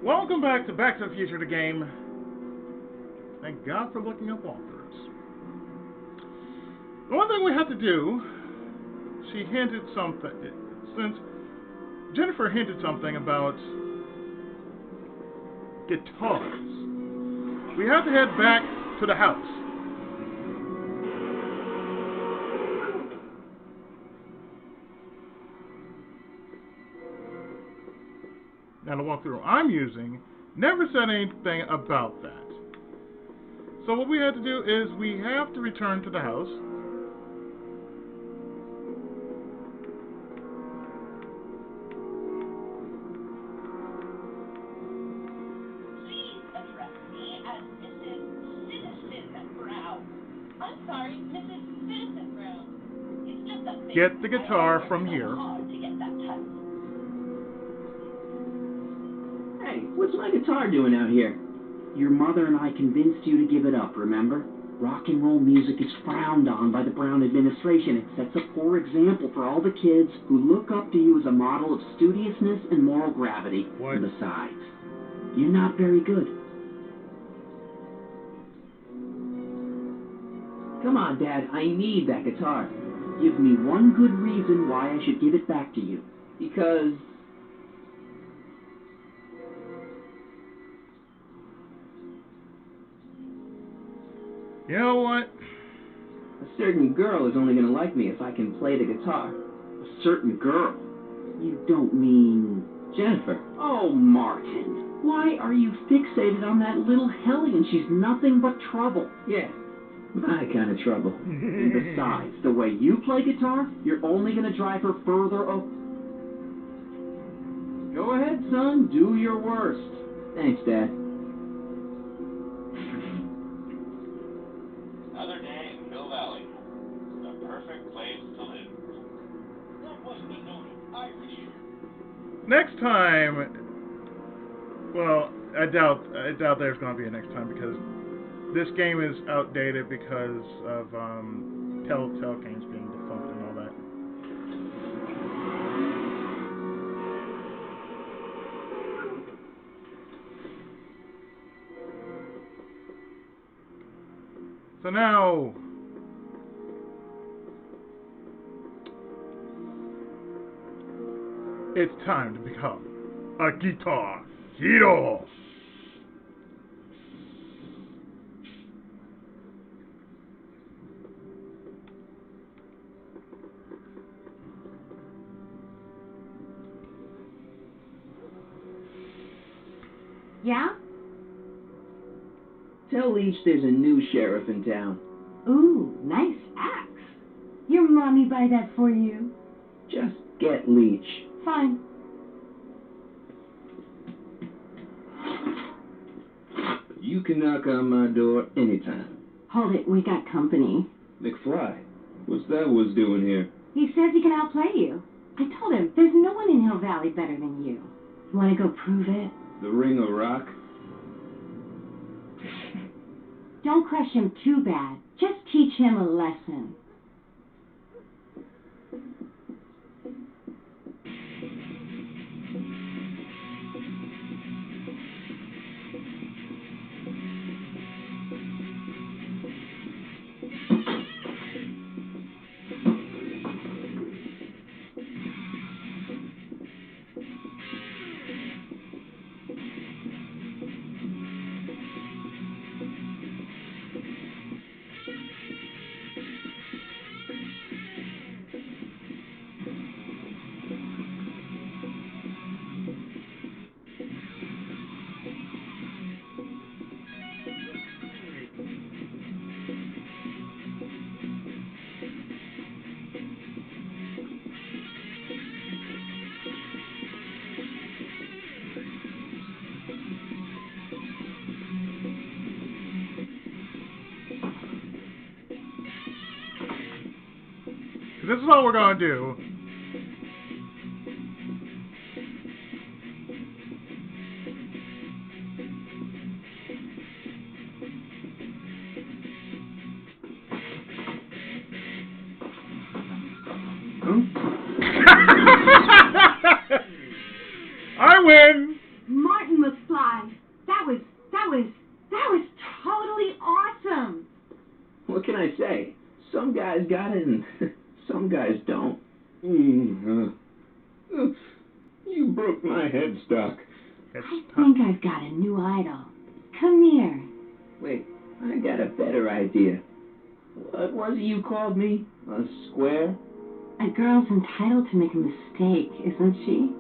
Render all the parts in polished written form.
Welcome back to the Future, the game. Thank God for looking up walkthroughs. The one thing we have to do, she hinted something, since Jennifer hinted something about guitars, we have to head back to the house. Now the walkthrough I'm using never said anything about that. So what we have to do is we have to return to the house. Please address me as Mrs. Citizen Brown. I'm sorry, Mrs. Citizen Brown. It's just a thing. Get the guitar from here. Hard to get that tight. Hey, what's my guitar doing out here? Your mother and I convinced you to give it up, remember? Rock and roll music is frowned on by the Brown administration. It sets a poor example for all the kids who look up to you as a model of studiousness and moral gravity. What? And besides, you're not very good. Come on, Dad, I need that guitar. Give me one good reason why I should give it back to you. Because... You know what? a certain girl is only going to like me if I can play the guitar. A certain girl? You don't mean Jennifer? Oh, Martin. Why are you fixated on that little hellion? She's nothing but trouble. Yeah, my kind of trouble. And besides, the way you play guitar, you're only going to drive her further up. Go ahead, son. Do your worst. Thanks, Dad. Another day in Mill Valley. The perfect place to live. That was the note of Irish. Next time, well, I doubt there's going to be a next time because this game is outdated because of Telltale Games being defunct and all that. So now, it's time to become a guitar hero. Yeah? Tell Leach there's a new sheriff in town. Ooh, nice axe. Your mommy buy that for you? Just get Leach. Fine. You can knock on my door anytime. Hold it, we got company. McFly, what's that was doing here? He says he can outplay you. I told him, there's no one in Hill Valley better than you. You want to go prove it? The Ring of Rock? Don't crush him too bad. Just teach him a lesson. This is all we're going to do. I win! Martin McFly. That was totally awesome. What can I say? Some guys got it and some guys don't. You broke my headstock. I think I've got a new idol. Come here. Wait, I got a better idea. What was it you called me? A square? A girl's entitled to make a mistake, isn't she?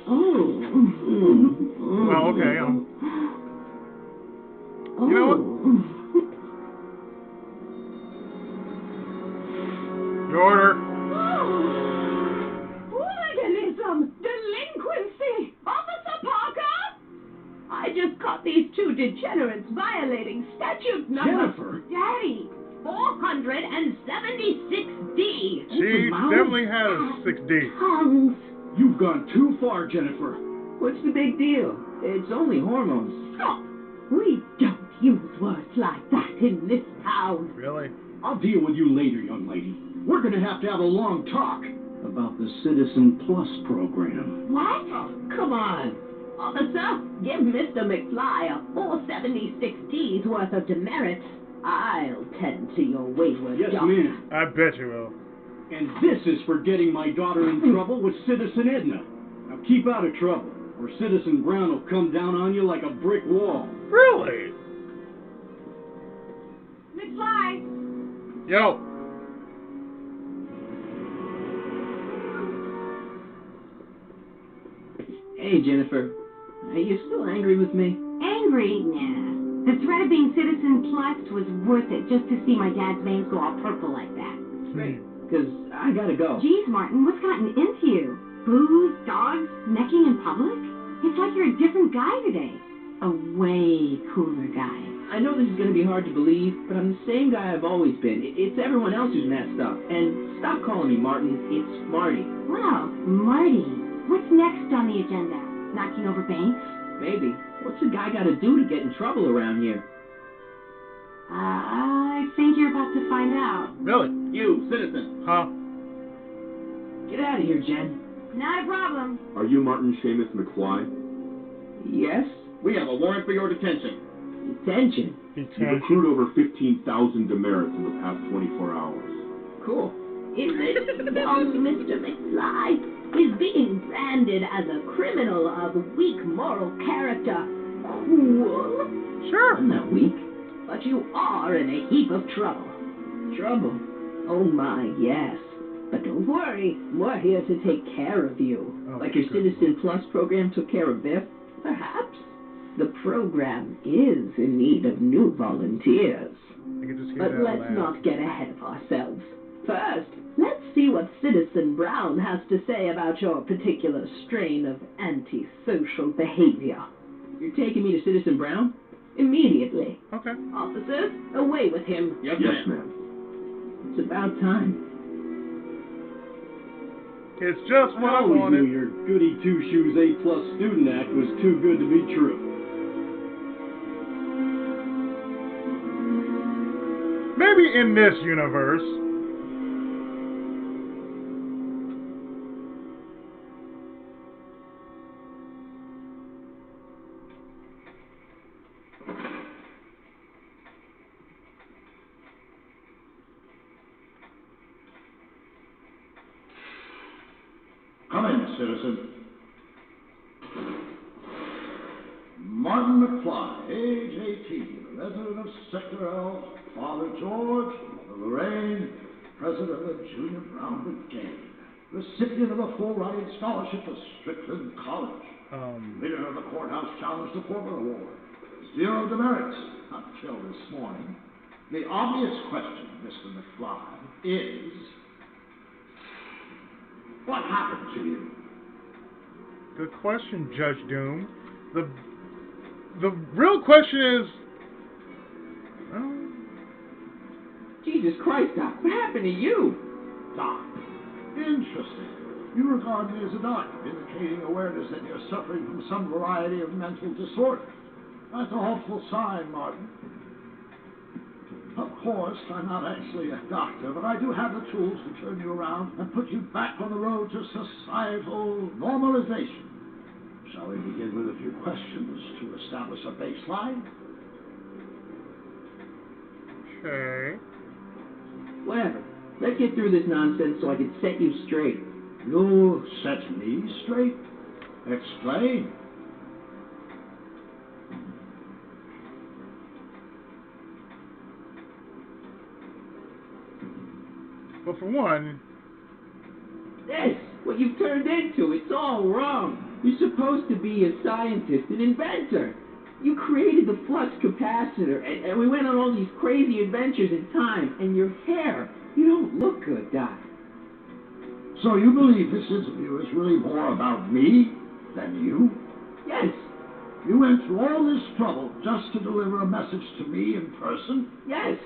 Oh. Well, okay. You know what? Your order. Hooliganism! Delinquency! Officer Parker! I just caught these two degenerates violating statute number... Jennifer! Daddy! 476D! She definitely has 6D. Tongues. You've gone too far, Jennifer. What's the big deal? It's only hormones. Stop! We don't use words like that in this town. Really? I'll deal with you later, young lady. We're gonna have to have a long talk about the Citizen Plus program. What? Oh, come on. Officer, give Mr. McFly a 476D's worth of demerits. I'll tend to your wayward Yes, daughter. ma'am. I bet you will. And this is for getting my daughter in trouble with Citizen Edna. Now keep out of trouble, or Citizen Brown will come down on you like a brick wall. Really? McFly. Yo. Hey, Jennifer. Are you still angry with me? Angry? Nah. The threat of being Citizen Plus was worth it just to see my dad's veins go all purple like that. Great. Because I gotta go. Geez, Martin, what's gotten into you? Booze, dogs, necking in public? It's like you're a different guy today. A way cooler guy. I know this is gonna be hard to believe, but I'm the same guy I've always been. It's everyone else who's messed up. And stop calling me Martin. It's Marty. Wow, Marty. What's next on the agenda? Knocking over banks? Maybe. What's a guy gotta do to get in trouble around here? I think you're about to find out. Really? You, citizen. Huh? Get out of here, Jen. Not a problem. Are you Martin Seamus McFly? Yes? We have a warrant for your detention. Detention. You've accrued over 15,000 demerits in the past 24 hours. Cool. Is it young Mr. McFly is being branded as a criminal of weak moral character cool? Sure. I'm not weak. But you are in a heap of trouble. Trouble. Oh my, yes. But don't worry, we're here to take care of you. Oh, Like your good. Citizen Plus program took care of Biff? Perhaps the program is in need of new volunteers. I can just hear But that let's laugh. not get ahead of ourselves. First, let's see what Citizen Brown has to say about your particular strain of antisocial behavior. You're taking me to Citizen Brown? Immediately. Okay. Officers, away with him. Yes, Yes, ma'am. ma'am. It's about time. It's just what I always knew wanted. your goody two-shoes A-plus student act was too good to be true. Maybe in this universe. Come in, citizen. Martin McFly, age 18, resident of Sector L, Father George, Mother Lorraine, president of the Junior Brown Brigade, recipient of a full-ride scholarship to Strickland College, leader of the Courthouse Challenge to Portland Award, 0 demerits until this morning. The obvious question, Mr. McFly, is... what happened to you? Good question, Judge Doom. The real question is, Jesus Christ, Doc, what happened to you? Doc. Interesting. You regard me as a doctor, indicating awareness that you're suffering from some variety of mental disorder. That's a hopeful sign, Martin. Of course, I'm not actually a doctor, but I do have the tools to turn you around and put you back on the road to societal normalization. Shall we begin with a few questions to establish a baseline? Okay. Whatever. Let's get through this nonsense so I can set you straight. You'll set me straight? Explain. Well, for one, This, what you've turned into, it's all wrong. You're supposed to be a scientist, an inventor. You created the flux capacitor, and we went on all these crazy adventures in time, and your hair, you don't look good, Doc. So you believe this interview is really more about me than you? Yes, You went through all this trouble just to deliver a message to me in person? yes,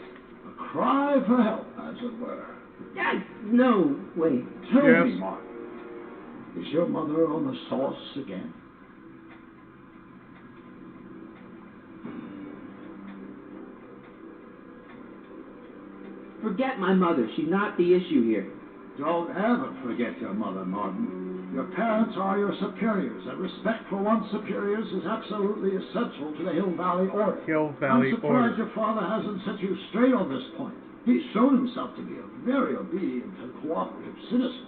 A cry for help, as it were. yes, no, wait. Tell Yes. me, Marty, is your mother on the sauce again? Forget my mother, she's not the issue here. Don't ever forget your mother, Martin. Your parents are your superiors, and respect for one's superiors is absolutely essential to the Hill Valley Order. Hill Valley I'm surprised Order. your father hasn't set you straight on this point. He's shown himself to be a very obedient and cooperative citizen.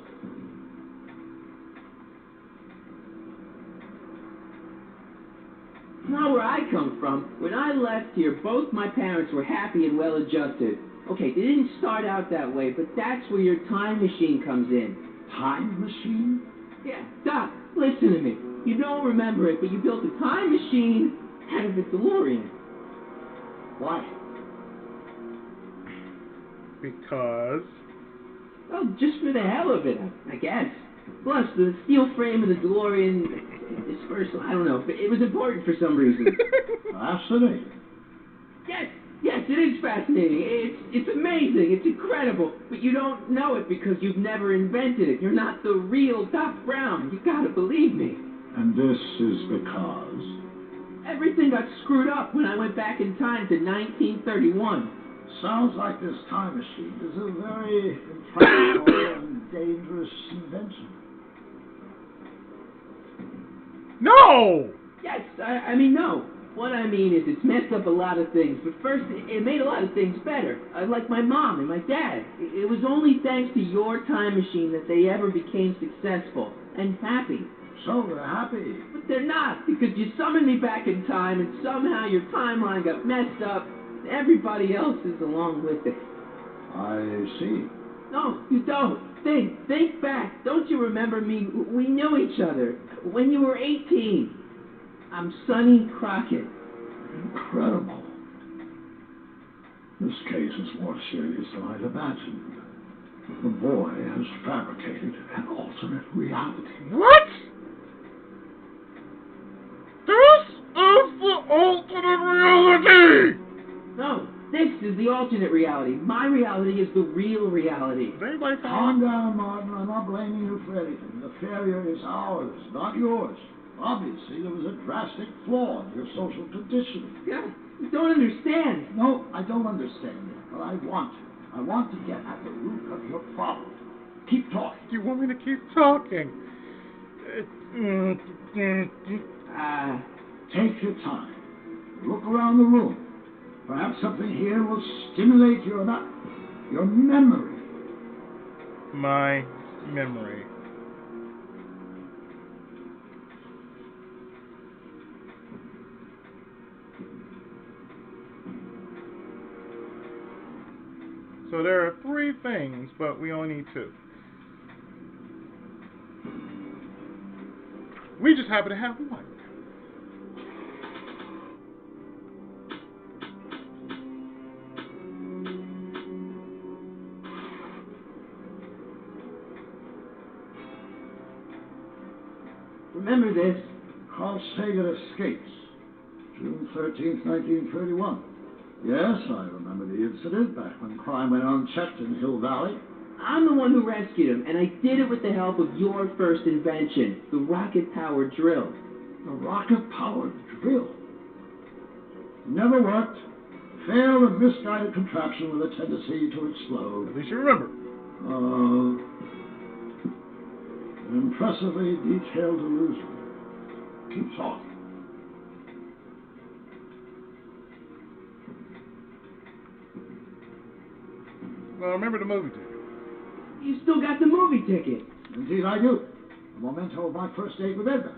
Not where I come from. When I left here, both my parents were happy and well adjusted. Okay, they didn't start out that way, but that's where your time machine comes in. Time machine? Yeah, Doc, listen to me. You don't remember it, but you built a time machine out of a DeLorean. Why? Because Well, just for the hell of it, I guess. Plus, the steel frame of the DeLorean is first, I don't know, but it was important for some reason. Fascinating. Yes, it is fascinating. It's amazing. It's incredible. But you don't know it because you've never invented it. You're not the real Doc Brown. You gotta believe me. And this is because? Everything got screwed up when I went back in time to 1931. Sounds like this time machine is a very impractical and dangerous invention. no. Yes, I mean, no. What I mean is it's messed up a lot of things. But first, it made a lot of things better. Like my mom and my dad. It was only thanks to your time machine that they ever became successful and happy. So they're happy. But they're not, because you summoned me back in time, and somehow your timeline got messed up. And everybody else is along with it. I see. No, you don't. Think back. Don't you remember me? We knew each other when you were 18. I'm Sonny Crockett. Incredible. This case is more serious than I'd imagined. The boy has fabricated an alternate reality. What? This is the alternate reality. No, this is the alternate reality. My reality is the real reality. Is anybody Calm following? down, Martin. I'm not blaming you for anything. The failure is ours, not yours. Obviously, there was a drastic flaw in your social conditioning. Yeah, you don't understand. No, I don't understand it, but I want to. I want to get at the root of your problem. Keep talking. You want me to keep talking? Take your time. Look around the room. Perhaps something here will stimulate your memory. My memory. So there are 3 things, but we only need 2. We just happen to have 1. Remember this? Carl Sagan escapes. June 13th, 1931. Yes, I remember the incident back when crime went unchecked in Hill Valley. I'm the one who rescued him, and I did it with the help of your first invention, the rocket-powered drill. A rocket-powered drill. Never worked. Failed and misguided contraption with a tendency to explode. At least you remember. An impressively detailed illusion. Keep talking. Well, remember the movie ticket. You still got the movie ticket. Indeed I do. A memento of my first date with Edna.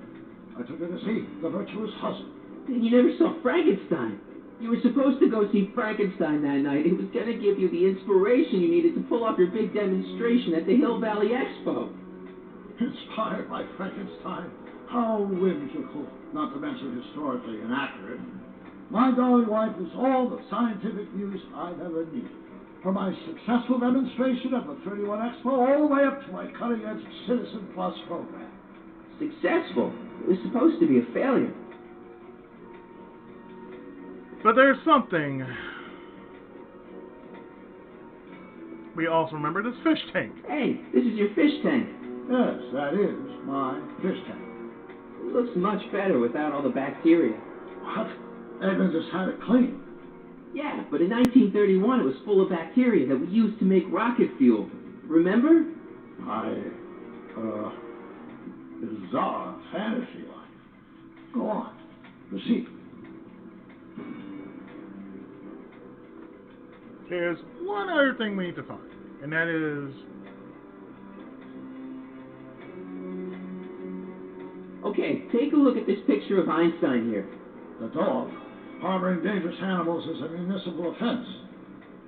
I took her to see The Virtuous Husband. And you never saw Frankenstein. You were supposed to go see Frankenstein that night. It was going to give you the inspiration you needed to pull off your big demonstration at the Hill Valley Expo. Inspired by Frankenstein? How whimsical, not to mention historically inaccurate. My dolly wife is all the scientific news I've ever needed. From my successful demonstration at the 31 Expo all the way up to my cutting-edge Citizen Plus program. Successful? It was supposed to be a failure. But there's something. We also remember this fish tank. Hey, this is your fish tank. Yes, that is my fish tank. It looks much better without all the bacteria. What? Edna just had it clean. Yeah, but in 1931 it was full of bacteria that we used to make rocket fuel. Remember? Bizarre fantasy life. Go on. Proceed. There's one other thing we need to find, and that is... Okay, take a look at this picture of Einstein here. The dog. Harboring dangerous animals is a municipal offense.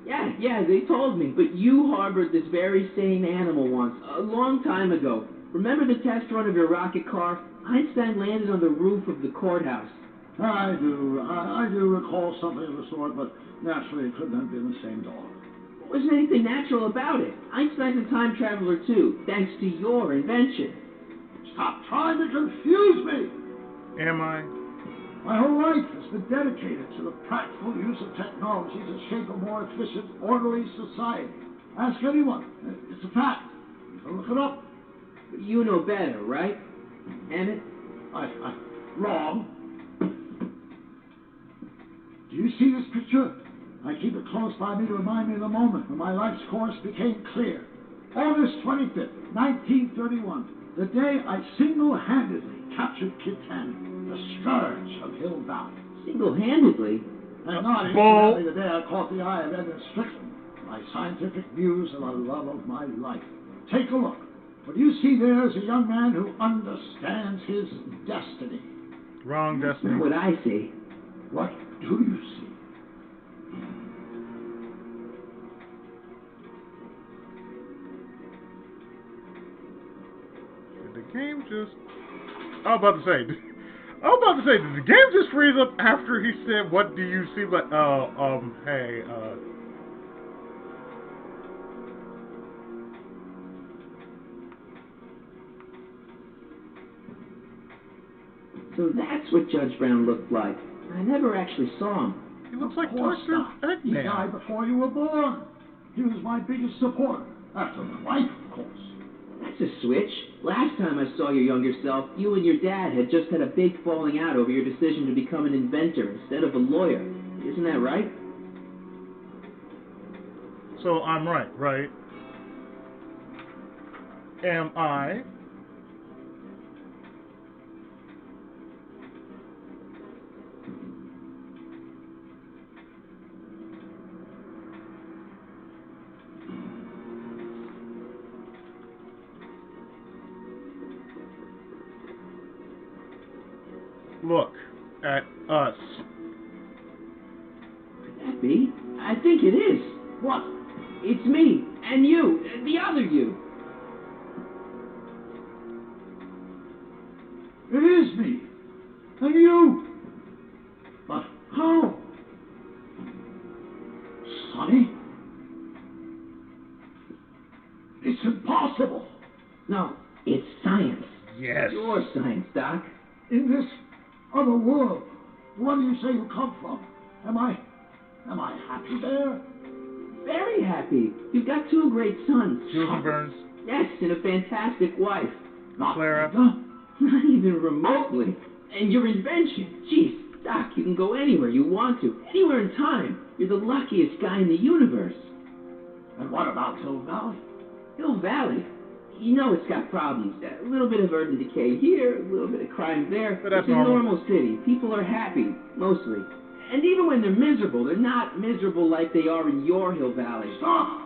Yeah, they told me. But you harbored this very same animal once, a long time ago. Remember the test run of your rocket car? Einstein landed on the roof of the courthouse. I do recall something of the sort, but naturally it couldn't have been the same dog. There wasn't anything natural about it. Einstein's a time traveler too, thanks to your invention. Stop trying to confuse me! Am I? My whole life has been dedicated to the practical use of technology to shape a more efficient, orderly society. Ask anyone. It's a fact. You can look it up. But you know better, right? Emmett? Wrong. Do you see this picture? I keep it close by me to remind me of the moment when my life's course became clear. August 25th, 1931, the day I single-handedly captured Kit Tanning, the scourge of Hill Valley. Single-handedly? And not incidentally the day I caught the eye of Edna Strickland, my scientific muse and the love of my life. Take a look. What you see there is a young man who understands his destiny. Wrong destiny. That's what I see. What do you see? Did the game just... I was about to say, did the game just freeze up after he said, what do you see? But, hey, So that's what Judge Brown looked like. I never actually saw him. He looks like Dr. Eggman. He died before you were born. He was my biggest supporter, after my wife, of course. That's a switch. Last time I saw your younger self, you and your dad had just had a big falling out over your decision to become an inventor instead of a lawyer. Isn't that right? So I'm right? Am I? Look at us. Could that be? I think it is. What? It's me, and you, and the other you. It is me. And you. But how? Sonny? It's impossible. No, it's science. Yes. Your science, Doc. In this other world, the one you say you come from, am I happy there? Very happy. You've got two great sons. Susan Burns. Yes, and a fantastic wife. Not Clara. Edna? Not even remotely. And your invention. Jeez, Doc, you can go anywhere you want to. Anywhere in time. You're the luckiest guy in the universe. And what about Hill Valley? Hill Valley? You know it's got problems. A little bit of urban decay here, a little bit of crime there. But that's it's a normal. normal city. People are happy, mostly. And even when they're miserable, they're not miserable like they are in your Hill Valley. Stop!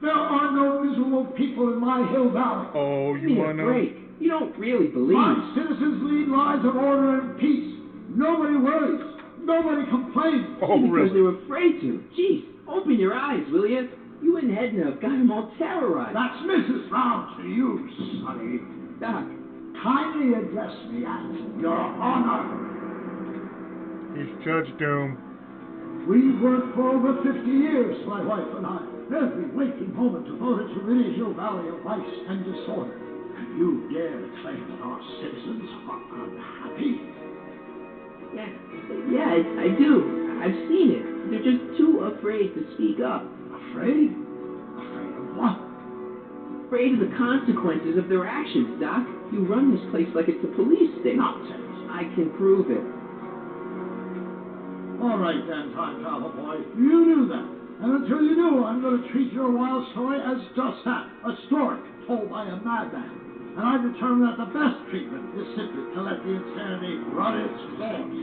There are no miserable people in my Hill Valley. Oh, Give you me a want to know? break. You don't really believe. My citizens lead lives of order and peace. Nobody worries. Nobody complains. Oh, because really? they're afraid to. Jeez, open your eyes, will you? You and Edna have got them all terrorized. That's Mrs. Brown to you, Sonny. Doc, Kindly address me as Your Honor. He's Judge Doom. We've worked for over 50 years, my wife and I. Every waking moment devoted to rid Hill Valley of vice and disorder. And you dare to claim that our citizens are unhappy? yeah, I do. I've seen it. They're just too afraid to speak up. Afraid? Afraid of what? Afraid of the consequences of their actions, Doc. You run this place like it's a police state. Nonsense. I can prove it. All right then, time travel boy. You knew that. And until you do, I'm going to treat your wild story as just that, a story told by a madman. And I've determined that the best treatment is simply to let the insanity run its course.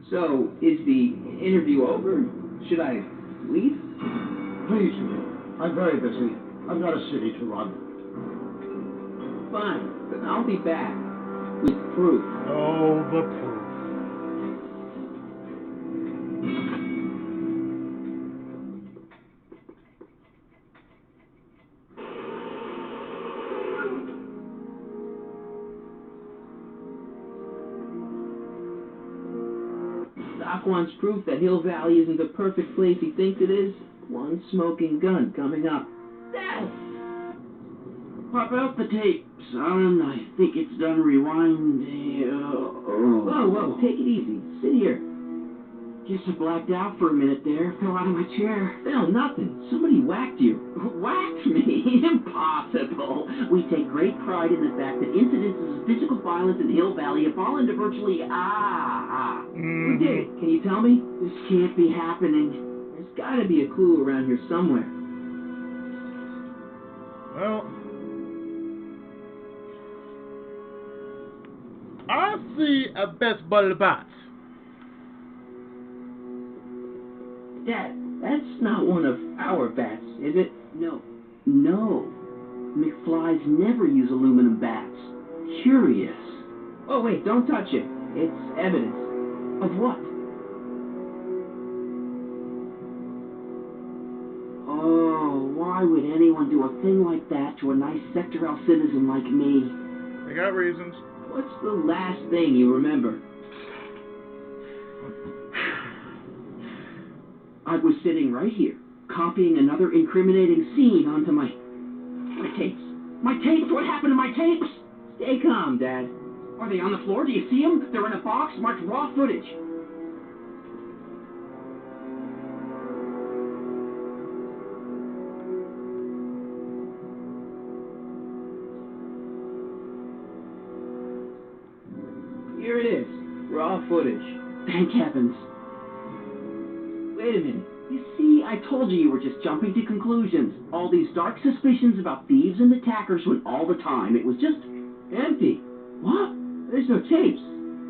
So, is the interview over? Should I leave? Please, I'm very busy. I've got a city to run. Fine, but I'll be back with proof. Oh, the proof. Doc wants proof that Hill Valley isn't the perfect place he thinks it is. One smoking gun coming up. Dad! Pop out the tape, son. I think it's done rewinding. Whoa, take it easy. Sit here. Guess I blacked out for a minute there. Fell out of my chair. Phil, nothing. Somebody whacked you. Whacked me? Impossible. We take great pride in the fact that incidences of physical violence in Hill Valley have fallen to virtually Who did it? Can you tell me? This can't be happening. There's gotta be a clue around here somewhere. Well, I see a best bottle of bats. Dad, that's not one of our bats, is it? No. McFlys never use aluminum bats. Curious. Oh, wait, don't touch it. It's evidence. Of what? Oh, why would anyone do a thing like that to a nice Sector L citizen like me? They got reasons. What's the last thing you remember? I was sitting right here, copying another incriminating scene onto my tapes. My tapes? What happened to my tapes? Stay calm, Dad. Are they on the floor? Do you see them? They're in a box marked raw footage. Here it is. Raw footage. Thank heavens. Wait a minute. You see, I told you were just jumping to conclusions. All these dark suspicions about thieves and attackers when all the time it was just Empty. What? There's no tapes.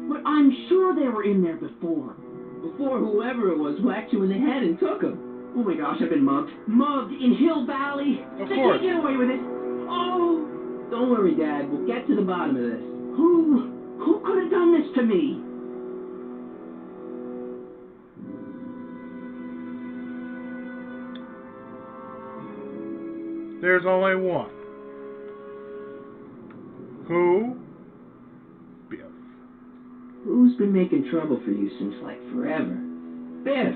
But I'm sure they were in there before. Before whoever it was whacked you in the head and took them. Oh my gosh, I've been mugged. Mugged in Hill Valley. Of They course. can't get away with it. Oh, Don't worry, Dad. We'll get to the bottom of this. who could have done this to me? There's only one. Who? Biff. Who's been making trouble for you since, like, forever? Biff.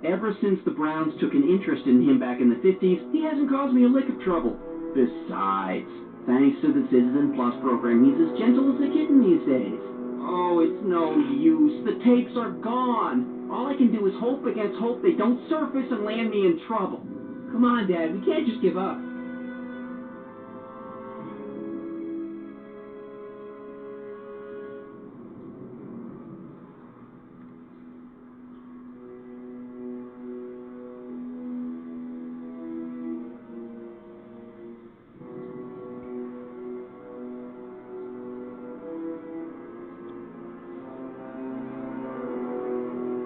Ever since the Browns took an interest in him back in the 50s, he hasn't caused me a lick of trouble. Besides, thanks to the Citizen Plus program, he's as gentle as a kitten these days. Oh, it's no use. The tapes are gone. All I can do is hope against hope they don't surface and land me in trouble. Come on, Dad. We can't just give up.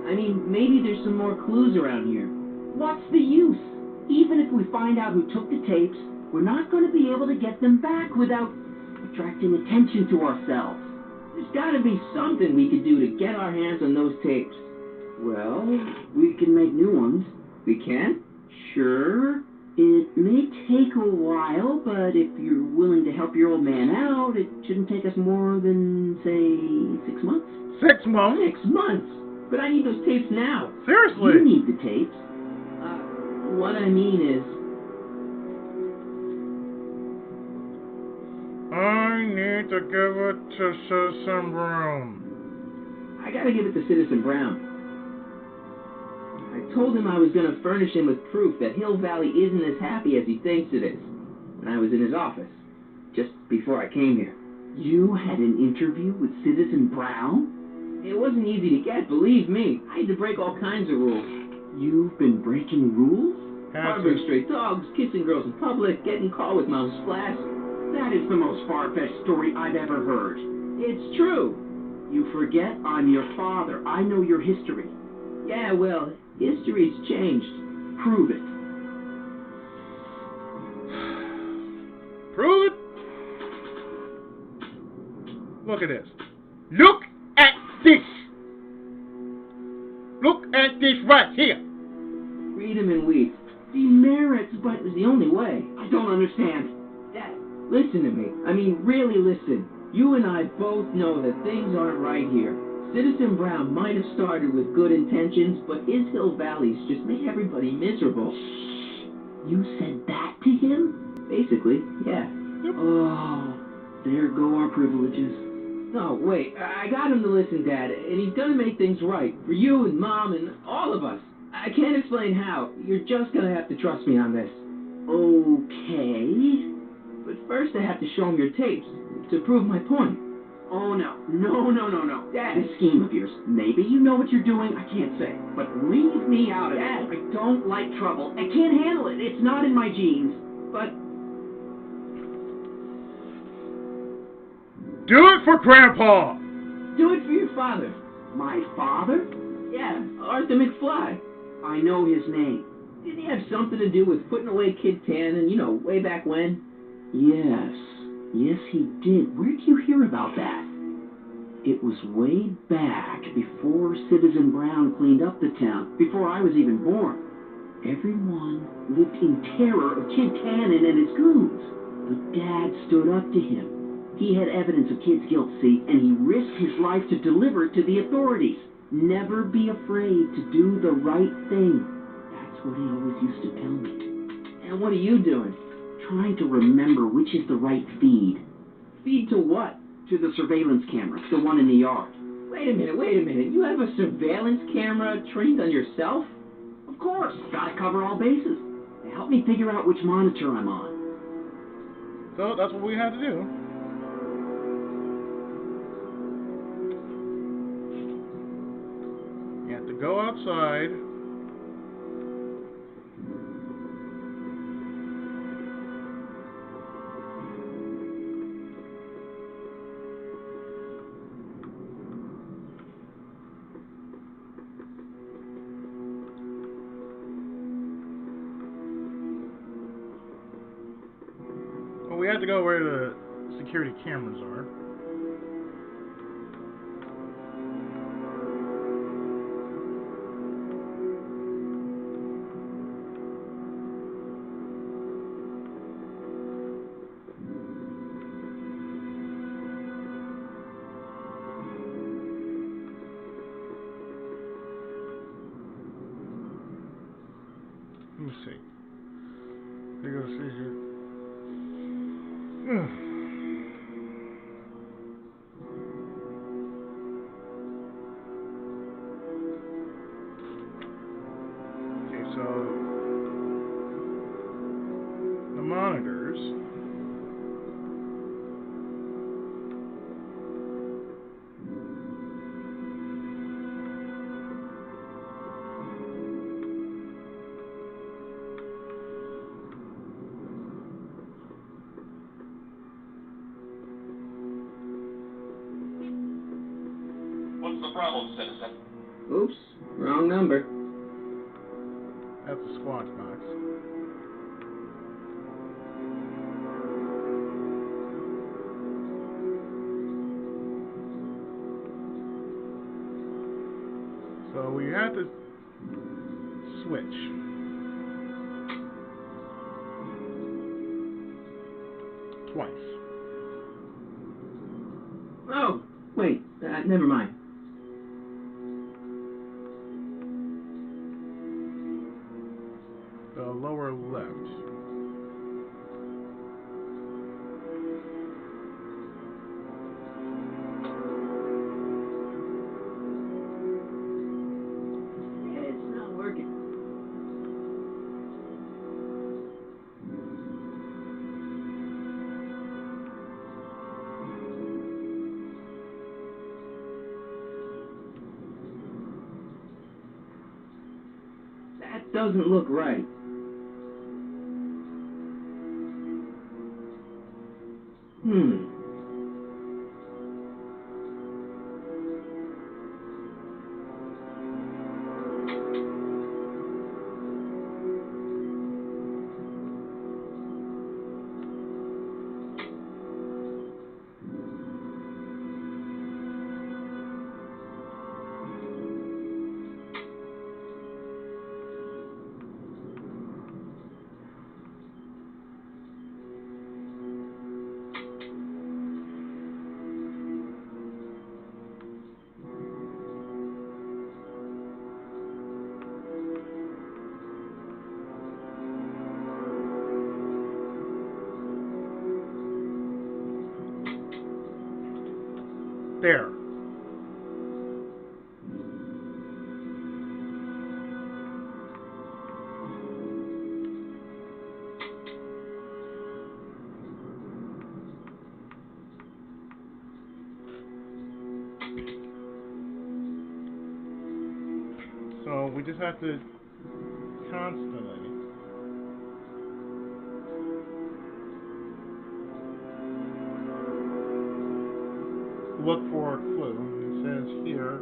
I mean, maybe there's some more clues around here. What's the use? Even if we find out who took the tapes, we're not going to be able to get them back without attracting attention to ourselves. There's got to be something we could do to get our hands on those tapes. Well, we can make new ones. We can? Sure. It may take a while, but if you're willing to help your old man out, it shouldn't take us more than, say, 6 months. 6 months? 6 months? But I need those tapes now. Seriously? You need the tapes. What I mean is... I need to give it to Citizen Brown. I gotta give it to Citizen Brown. I told him I was gonna furnish him with proof that Hill Valley isn't as happy as he thinks it is, when I was in his office, just before I came here. You had an interview with Citizen Brown? It wasn't easy to get, believe me. I had to break all kinds of rules. You've been breaking rules? Harboring stray dogs, kissing girls in public, getting caught with Mount Splash. That is the most far-fetched story I've ever heard. It's true. You forget I'm your father. I know your history. Yeah, well, history's changed. Prove it. Prove it? Look at this. Look at this. Look at this right here. Freedom and wheat. Demerits, but it's the only way. I don't understand. Dad, listen to me. I mean, really listen. You and I both know that things aren't right here. Citizen Brown might have started with good intentions, but his Hill Valleys just made everybody miserable. You said that to him? Basically, yeah. Yep. Oh, there go our privileges. No, wait. I got him to listen, Dad, and he's gonna make things right. For you and Mom and all of us. I can't explain how. You're just gonna have to trust me on this. Okay. But first I have to show him your tapes to prove my point. Oh, no. No. Dad. This scheme of yours. Maybe you know what you're doing. I can't say. But leave me out of it. Dad, I don't like trouble. I can't handle it. It's not in my genes. But... Do it for Grandpa. do it for your father. My father? Yeah, Arthur McFly. I know his name. Didn't he have something to do with putting away Kid Tannen, you know, way back when? Yes, he did. Where did you hear about that? It was way back before Citizen Brown cleaned up the town, before I was even born. Everyone lived in terror of Kid Tannen and his goons. But Dad stood up to him. He had evidence of Kid's guilt, see, and he risked his life to deliver it to the authorities. Never be afraid to do the right thing. That's what he always used to tell me. And what are you doing? Trying to remember which is the right feed. Feed to what? To the surveillance camera, the one in the yard. Wait a minute. You have a surveillance camera trained on yourself? Of course. Gotta cover all bases. Help me figure out which monitor I'm on. So that's what we had to do. You have to go outside. Well, we have to go where the security cameras are. Let me see. I gotta see here. Okay, so the monitors. What's the problem, citizen? Oops. Wrong number. That's a squatch box. So we have to switch. Twice. Oh, wait, never mind. The lower left. It's not working. That doesn't look right. There. So we just have to constantly look for a clue. It says here,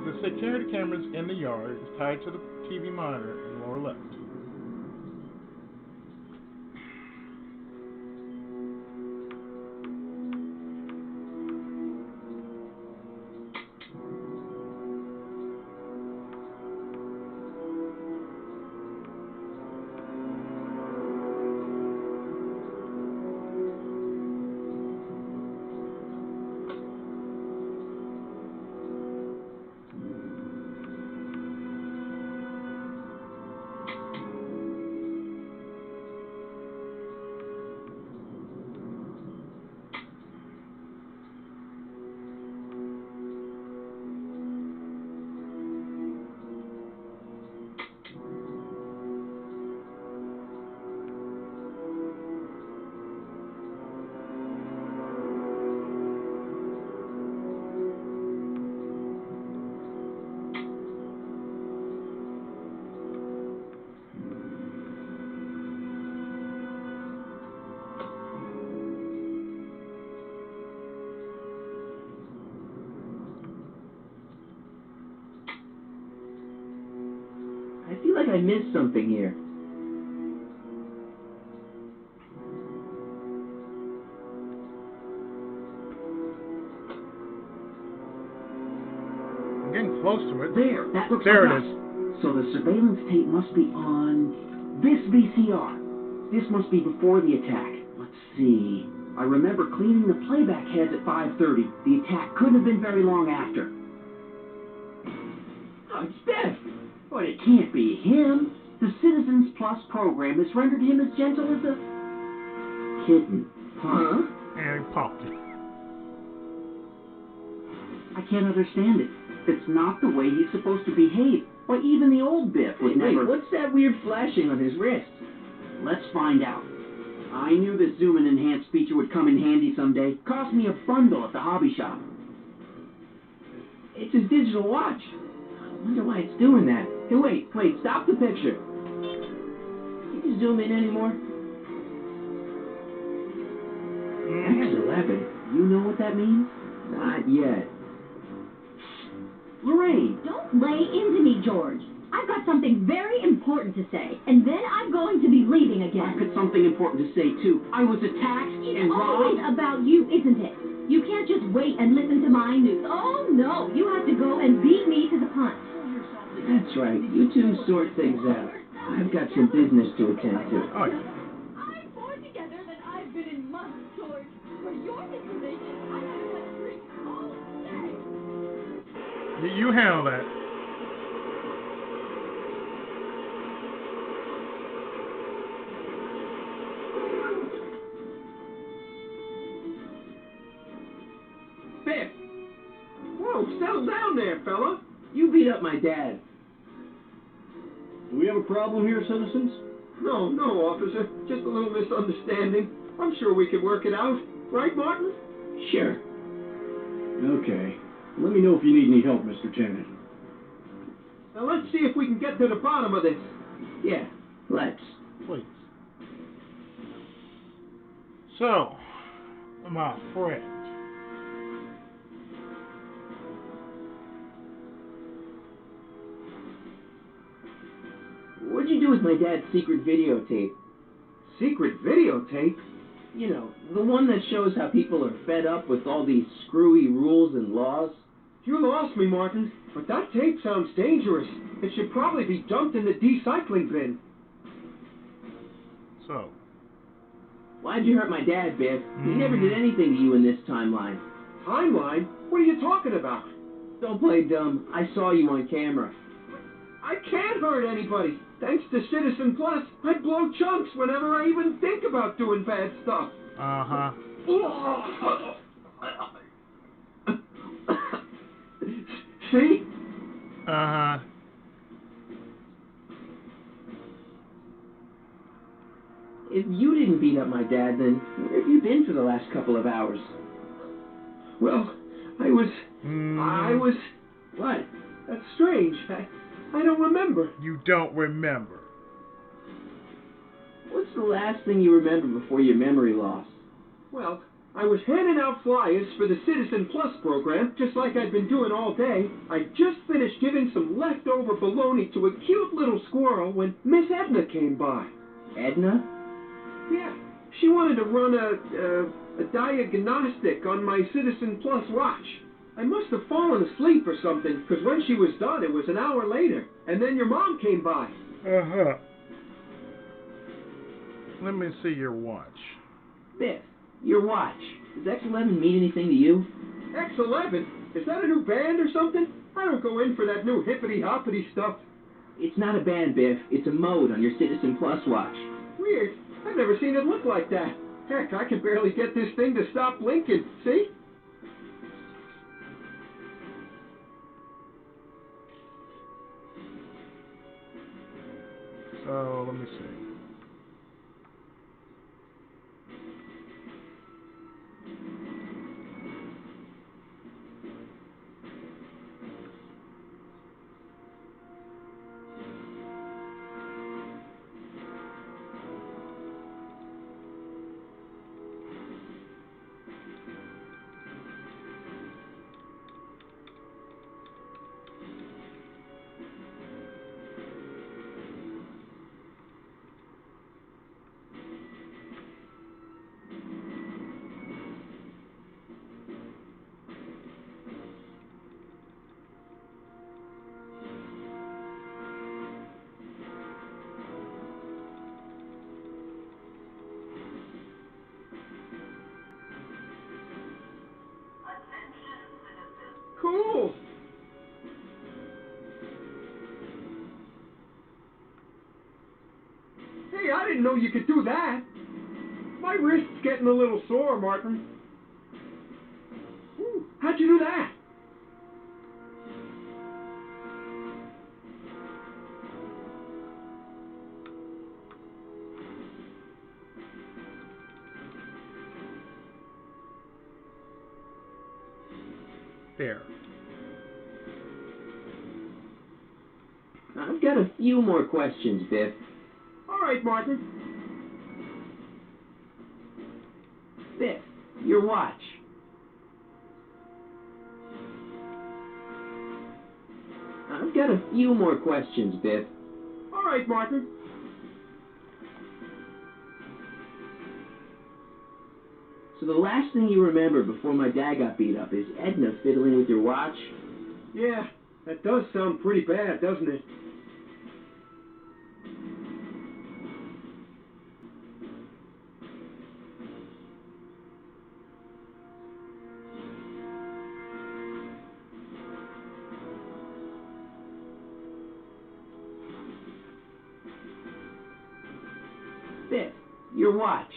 the security cameras in the yard is tied to the TV monitor in the lower left. I feel like I missed something here. I'm getting close to it. There, that looks There like it us. is. So the surveillance tape must be on this VCR. This must be before the attack. Let's see. I remember cleaning the playback heads at 5:30. The attack couldn't have been very long after. Oh, it's Biff! But it can't be him. The Citizens Plus program has rendered him as gentle as a kitten. Huh? And he popped it. I can't understand it. It's not the way he's supposed to behave. Why, even the old Biff would never... Wait, what's that weird flashing on his wrist? Let's find out. I knew this zoom and enhance feature would come in handy someday. Cost me a bundle at the hobby shop. It's his digital watch. I wonder why it's doing that. Hey, wait, stop the picture. Can you zoom in anymore? X11? You know what that means? Not yet. Lorraine! Don't lay into me, George. I've got something very important to say, and then I'm going to be leaving again. I've got something important to say, too. I was attacked and Always robbed. about you, isn't it? You can't just wait and listen to my news. Oh, no. You have to go and beat me to the punch. That's right. You two sort things out. I've got some business to attend to. Oh, yeah. I'm more together than I've been in months, George. For your information, I haven't had a drink all day. You handle that. Biff! Whoa, settle down there, fella. You beat up my dad. Do we have a problem here, citizens? No, officer. Just a little misunderstanding. I'm sure we can work it out. Right, Martin? Sure. Okay. Let me know if you need any help, Mr. Tennant. Now let's see if we can get to the bottom of this. Yeah, let's. Please. So, my friend. What'd you do with my dad's secret videotape? Secret videotape? You know, the one that shows how people are fed up with all these screwy rules and laws. You lost me, Martin. But that tape sounds dangerous. It should probably be dumped in the recycling bin. So. Why'd you hurt my dad, Biff? He never did anything to you in this timeline. Timeline? What are you talking about? Don't play dumb. I saw you on camera. I can't hurt anybody. Thanks to Citizen Plus, I blow chunks whenever I even think about doing bad stuff. Uh-huh. See? Uh-huh. If you didn't beat up my dad, then where have you been for the last couple of hours? Well, I was... What? That's strange. I don't remember. You don't remember. What's the last thing you remember before your memory loss? Well, I was handing out flyers for the Citizen Plus program, just like I'd been doing all day. I just finished giving some leftover bologna to a cute little squirrel when Miss Edna came by. Edna? Yeah, she wanted to run a diagnostic on my Citizen Plus watch. I must have fallen asleep or something, because when she was done, it was an hour later. And then your mom came by. Uh-huh. Let me see your watch. Biff, your watch. Does X11 mean anything to you? X11? Is that a new band or something? I don't go in for that new hippity-hoppity stuff. It's not a band, Biff. It's a mode on your Citizen Plus watch. Weird. I've never seen it look like that. Heck, I can barely get this thing to stop blinking. See? So, let me see. Cool. Hey, I didn't know you could do that. My wrist's getting a little sore, Martin. Ooh, how'd you do that? There. I've got a few more questions, Biff. All right, Martin. Biff, your watch. I've got a few more questions, Biff. All right, Martin. So the last thing you remember before my dad got beat up is Edna fiddling with your watch? Yeah, that does sound pretty bad, doesn't it? Biff, your watch.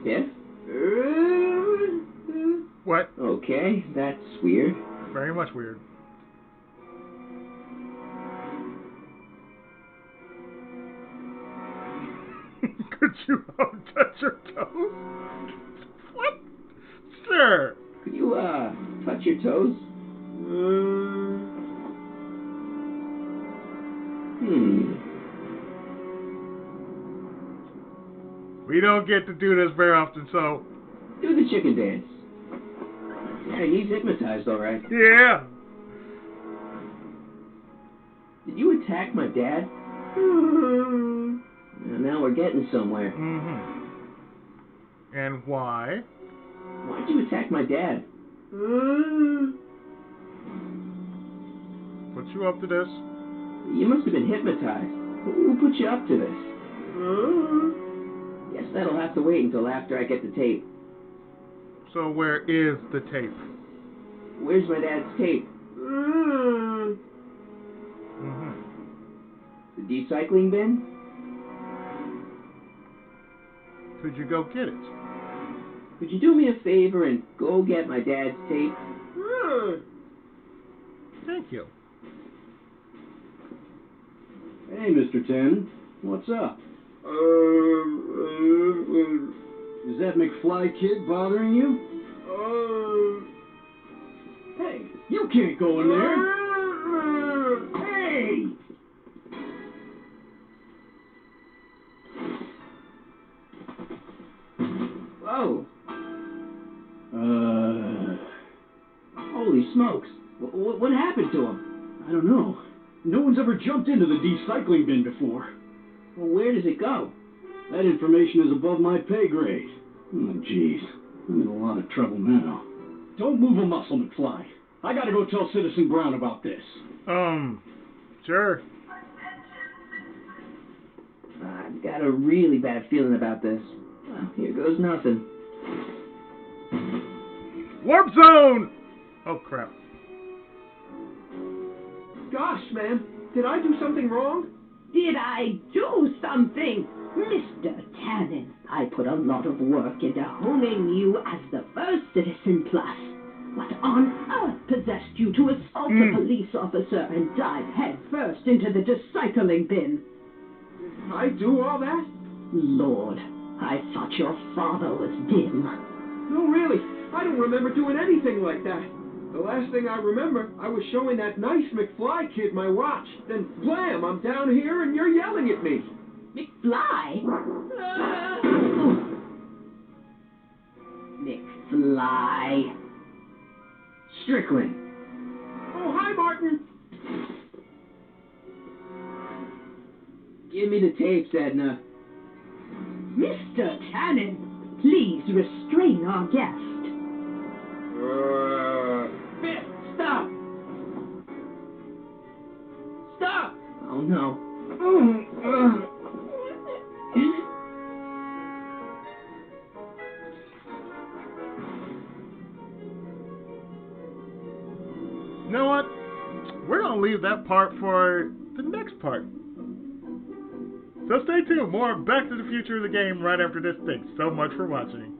Biff? What? Okay, that's weird. Very much weird. Could you touch your toes? What? Sir! Could you, touch your toes? We don't get to do this very often, so... Do the chicken dance. Yeah, he's hypnotized, all right. Yeah! Did you attack my dad? Now we're getting somewhere. Mm-hmm. And why? Why'd you attack my dad? Put you up to this? You must have been hypnotized. Who put you up to this? Guess that'll have to wait until after I get the tape. So where is the tape? Where's my dad's tape? Mm-hmm. The recycling bin? Could you go get it? Could you do me a favor and go get my dad's tape? Thank you. Hey, Mr. 10, what's up? Is that McFly kid bothering you? Hey, you can't go in there. Hey! Whoa. Holy smokes. What happened to him? I don't know. No one's ever jumped into the recycling bin before. Well, where does it go? That information is above my pay grade. Oh, jeez. I'm in a lot of trouble now. Don't move a muscle, McFly. I gotta go tell Citizen Brown about this. Sure. I've got a really bad feeling about this. Well, here goes nothing. Warp zone! Oh, crap. Gosh, man. Did I do something wrong? Did I do something? Mr. Tannen, I put a lot of work into honing you as the first Citizen Plus. What on earth possessed you to assault a police officer and dive head first into the recycling bin? I do all that? Lord, I thought your father was dim. No, really. I don't remember doing anything like that. The last thing I remember, I was showing that nice McFly kid my watch. Then, blam, I'm down here and you're yelling at me. McFly? McFly. Strickland. Oh, hi, Martin. Give me the tapes, Edna. Mr. Tannen, please restrain our guest. Biff, stop. Stop. Oh, no. You know what? We're going to leave that part for the next part. So stay tuned. More Back to the Future of the game right after this. Thanks so much for watching.